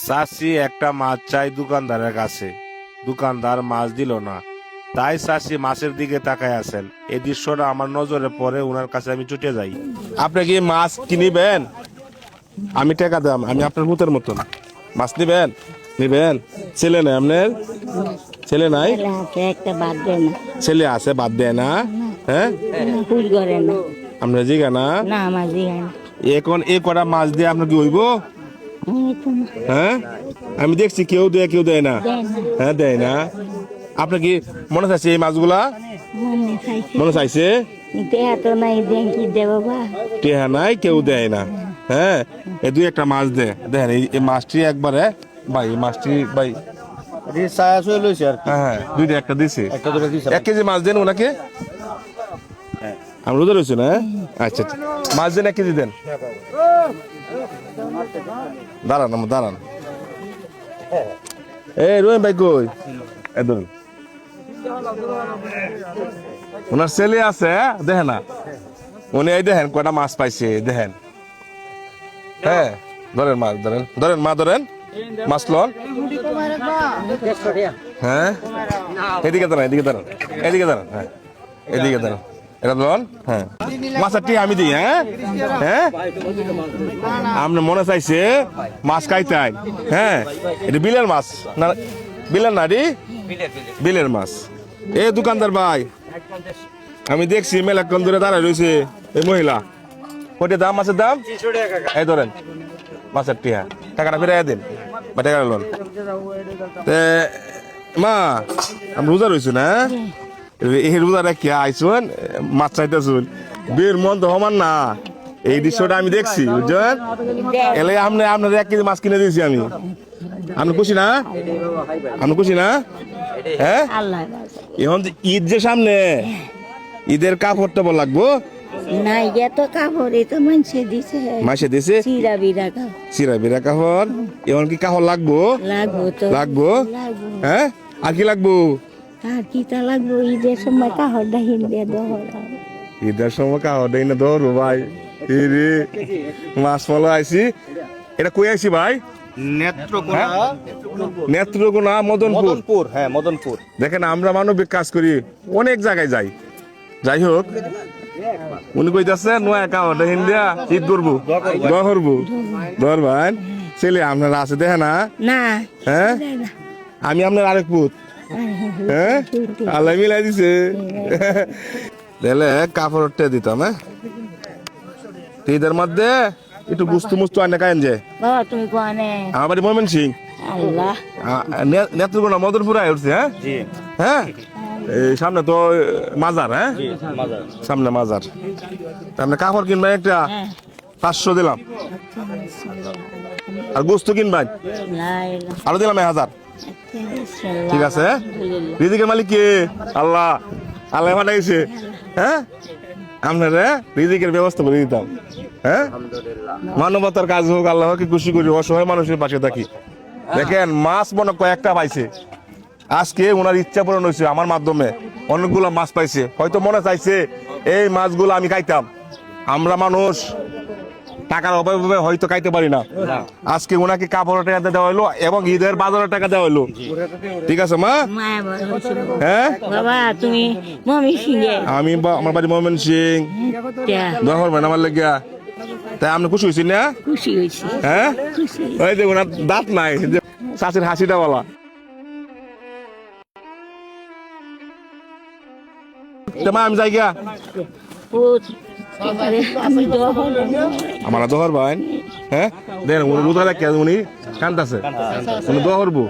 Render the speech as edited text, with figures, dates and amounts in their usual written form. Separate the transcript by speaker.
Speaker 1: চাষি একটা মাছ চাই দোকানদারের কাছে, দোকানদার মাছ দিল না। তাই চাষি মাছের দিকে তাকায় আছেন। এই দৃশ্যটা আমার নজরে পড়ে, ওনার কাছে আমি ছুটে যাই। আপনি কি মাছ কিনিবেন? আমি টাকা দাম, আমি আপনার ভূতের মতন। মাছ নিবেন? নিবেন? ছেলে নাই আপনার? ছেলে নাই?
Speaker 2: একটা বাদ দেয় না।
Speaker 1: ছেলে আছে, বাদ দেয় না? হ্যাঁ,
Speaker 2: ভুল করে না।
Speaker 1: আপনার জিগা না?
Speaker 2: না আমার জিগায় না।
Speaker 1: এখন এই কটা মাছ দিয়ে আপনার কি হইব?
Speaker 2: এই তো না।
Speaker 1: হ্যাঁ, আমি দেখছি কেউ দেয় কেউ দেয় না।
Speaker 2: দেয় না।
Speaker 1: হ্যাঁ, দেয় না। আপনার কি মনে চাইছে এই মাছগুলা?
Speaker 2: মনে চাইছে।
Speaker 1: মনে চাইছে?
Speaker 2: দেয়া তো নাই, দেন কি দেবো বা?
Speaker 1: টেহা নাই, কেউ দেয় না। হ্যাঁ, এই দুই একটা মাছ দে দেখেন। এই মাছটি একবারে ভাই, এই মাছটি ভাই, হ্যাঁ হ্যাঁ, দুইটা একটা দিছে। 1 কেজি মাছ দেন ওনাকে। আমি রোজা রয়েছে না? আচ্ছা আচ্ছা, মাছ দেন 1 কেজি দেন। দাঁড়ান আমার, দাঁড়ান। এই রোহিম ভাই কই? এই ধরুন, ওনার ছেলে আছে, দেখেন না উনি, এই দেখেন কয়টা মাছ পাইছে দেখেন। হ্যাঁ, ধরেন মাছ, ধরেন ধরেন মা, ধরেন মাছ লন। হ্যাঁ, এদিকে দাঁড়ান, এদিকে দাঁড়ান, এদিকে দাঁড়ান। হ্যাঁ, এদিকে দাঁড়ান, এটা লন। হ্যাঁ, মাছটি আমি দিই। হ্যাঁ হ্যাঁ, আপনার মনে চাইছে মাছ খাইতেন? হ্যাঁ, এটা বিলের মাছ না? বিলের না রে, বিলের মাছ। এ দোকানদার ভাই, আমি দেখছি মেলাক্ষণ ধরে দাঁড়ায় রয়েছে এই মহিলা। কয়টা দাম মাছের দাম? এই ধরেন মাছের টিহা, টাকাটা ফিরাইয়া দিন বা টাকা লোন। মা, আমি রোজা রয়েছি না? এই রোজা রেখে আইসুন, মাছ চাইতেছুন। বীর মন তো সমান না। এই দৃশ্যটা আমি দেখছি, বুঝছেন? এলে আপনার 1 কেজি মাছ কিনে দিয়েছি আমি। আপনি খুশি না? আপনি খুশি না? হ্যাঁ,
Speaker 2: আল্লাহ
Speaker 1: এখন যে ঈদ যে সামনে, ঈদের কাপড়টা বল লাগবো।
Speaker 2: নাই, এত কাপড় এই তো মানুষে দিছে।
Speaker 1: মাসে দিছে
Speaker 2: চিরা বিরা কাপড়
Speaker 1: চিরা বিরা কাপড়। এখন কি কাপড় লাগবো?
Speaker 2: লাগবো তো।
Speaker 1: লাগবো।
Speaker 2: লাগবো।
Speaker 1: হ্যাঁ, আর কি লাগবো?
Speaker 2: আর কি তা লাগবো? ঈদের সময় কাপড়টা হিন্দে দহরা।
Speaker 1: ঈদের সময় কাপড় দেয় না ধরবো ভাই। রে মাছ ফলো আইছি। এটা কই আইছি ভাই? নেত্রকোনা, মদনপুর।
Speaker 3: হ্যাঁ, মদনপুর।
Speaker 1: দেখেন, আমরা মানবিক কাজ করি, অনেক জায়গায় যাই। যাই হোক, উনি কইতাছে নয়া কাপড় হিন্দিয়া ঈদ করবো, দোয়া করবো। ধরবেন ছেলে আপনারা আছে, দেখে না?
Speaker 2: না।
Speaker 1: হ্যাঁ, আমি আপনার আরেক পুত। হ্যাঁ, আল্লাহ মিলাই দিছে। তাহলে কাপড়টা দিতাম। হ্যাঁ, ঈদের মধ্যে একটু গুস্তু মুস্তু আনে কায়েন যে।
Speaker 2: বাবা তুমি কোয়ানে?
Speaker 1: আমার বাড়ি ময়মন সিং,
Speaker 2: আল্লাহ।
Speaker 1: নেত্রকোনা, মদনপুর আয় উঠছে। হ্যাঁ হ্যাঁ, এই সামনে তো মাজার। হ্যাঁ, সামনে মাজার। আপনি কাপড় কিনবেন একটা, 500 দিলাম। আর গোস্ত কিনবেন আরো দিলাম 1000। ঠিক আছে? রিজিকের মালিক কে? আল্লাহ। আল্লাহ পাঠাইছে। হ্যাঁ, আপনারা রিজিকের ব্যবস্থা করে দিতাম। হ্যাঁ, মানবতার কাজ হোক, আল্লাহকে খুশি করি, অসহায় মানুষের পাশে থাকি। দেখেন, মাছ মনে কয়েকটা পাইছে আজকে, ওনার ইচ্ছা পূরণ হয়েছে আমার মাধ্যমে। অনেকগুলো মাছ পাইছে, হয়তো মনে চাইছে এই মাছগুলো আমি খাইতাম। আমরা মানুষ টাকার অভাবে হয়তো খাইতে পারি না। আজকে ওনাকে কাপড়ের টাকা দেওয়া হলো এবং ঈদের বাজারের টাকা দেওয়া হলো। ঠিক আছে মা? হ্যাঁ
Speaker 2: বাবা তুমি মমি সিংহে।
Speaker 1: আমি আমার বাড়ি ময়মন সিং। দোয়া করবেন আমার লেগিয়া। তাই আপনি খুশি হয়েছেন না?
Speaker 2: খুশি হয়েছি।
Speaker 1: হ্যাঁ,
Speaker 2: খুশি।
Speaker 1: ওই দেখুন দাঁত নাই, চাষির হাসিটা বলা। মা আমি যাই গিয়া।
Speaker 2: আমি
Speaker 1: আমার দোহর ভাই। হ্যাঁ, দেখেন উনি রোজা রাখে, উনি কান্দাছে, উনি দোয়া করবো।